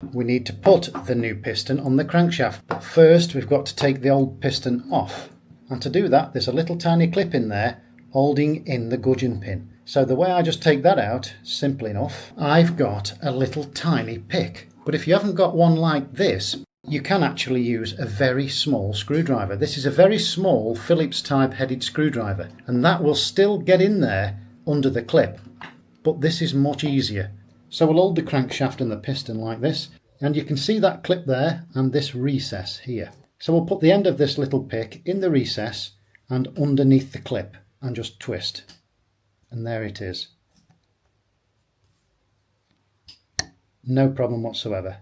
We need to put the new piston on the crankshaft, but first we've got to take the old piston off, and to do that there's a little tiny clip in there holding in the gudgeon pin. So the way I just take that out, simple enough, I've got a little tiny pick, but if you haven't got one like this, you can actually use a very small screwdriver. This is a very small Phillips type headed screwdriver, and that will still get in there under the clip, but this is much easier. So we'll hold the crankshaft and the piston like this, and you can see that clip there and this recess here. So we'll put the end of this little pick in the recess and underneath the clip and just twist, and there it is. No problem whatsoever.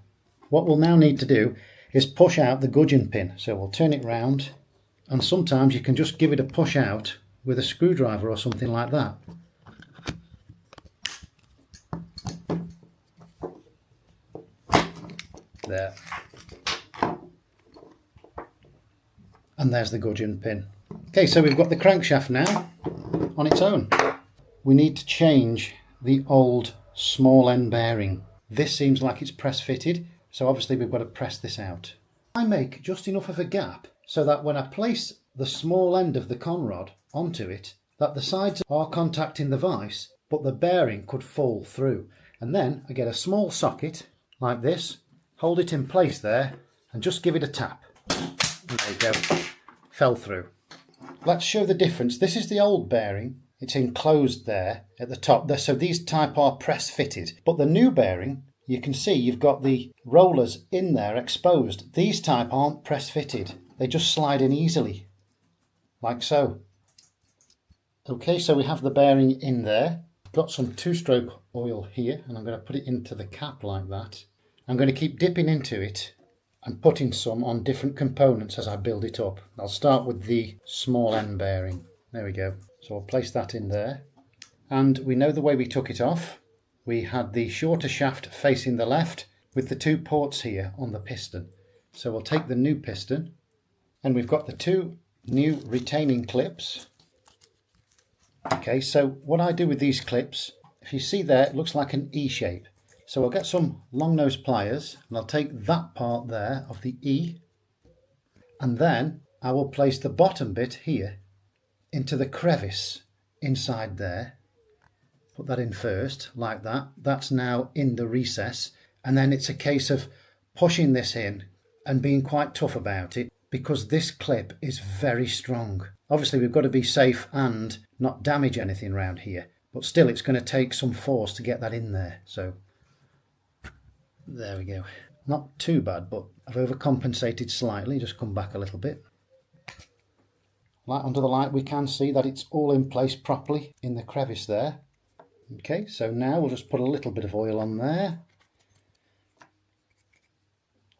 What we'll now need to do is push out the gudgeon pin. So we'll turn it round, and sometimes you can just give it a push out with a screwdriver or something like that. There. And there's the gudgeon pin. Okay, so we've got the crankshaft now on its own. We need to change the old small end bearing. This seems like it's press fitted, so obviously we've got to press this out. I make just enough of a gap so that when I place the small end of the conrod onto it, that the sides are contacting the vise, but the bearing could fall through. And then I get a small socket like this, hold it in place there, and just give it a tap. And there you go, fell through. Let's show the difference. This is the old bearing. It's enclosed there at the top. So these type are press fitted. But the new bearing, you can see you've got the rollers in there exposed. These type aren't press fitted. They just slide in easily, like so. Okay, so we have the bearing in there. Got some two-stroke oil here, and I'm going to put it into the cap like that. I'm going to keep dipping into it and putting some on different components as I build it up. I'll start with the small end bearing. There we go. So I'll place that in there. And we know the way we took it off. We had the shorter shaft facing the left with the two ports here on the piston. So we'll take the new piston, and we've got the two new retaining clips. Okay, so what I do with these clips, if you see there, it looks like an E shape. So I'll get some long nose pliers, and I'll take that part there of the E, and then I will place the bottom bit here into the crevice inside there. Put that in first, like that. That's now in the recess, and then it's a case of pushing this in and being quite tough about it, because this clip is very strong. Obviously we've got to be safe and not damage anything around here, but still it's going to take some force to get that in there. So there we go. Not too bad, but I've overcompensated slightly, just come back a little bit. Light under the light, we can see that it's all in place properly in the crevice there. Okay, so now we'll just put a little bit of oil on there.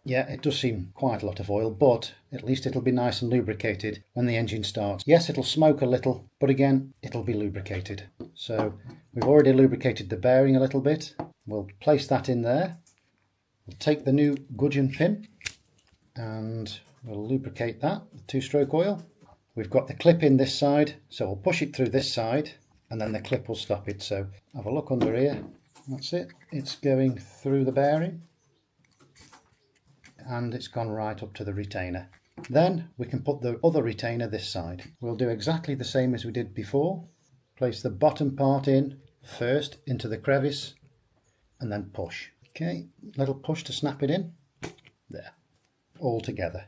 Yeah, it does seem quite a lot of oil, but at least it'll be nice and lubricated when the engine starts. Yes, it'll smoke a little, but again, it'll be lubricated. So we've already lubricated the bearing a little bit. We'll place that in there. We'll take the new gudgeon pin and we'll lubricate that with two-stroke oil. We've got the clip in this side, so we'll push it through this side and then the clip will stop it. So have a look under here. That's it. It's going through the bearing and it's gone right up to the retainer. Then we can put the other retainer this side. We'll do exactly the same as we did before. Place the bottom part in first into the crevice and then push. Okay, little push to snap it in. There, all together.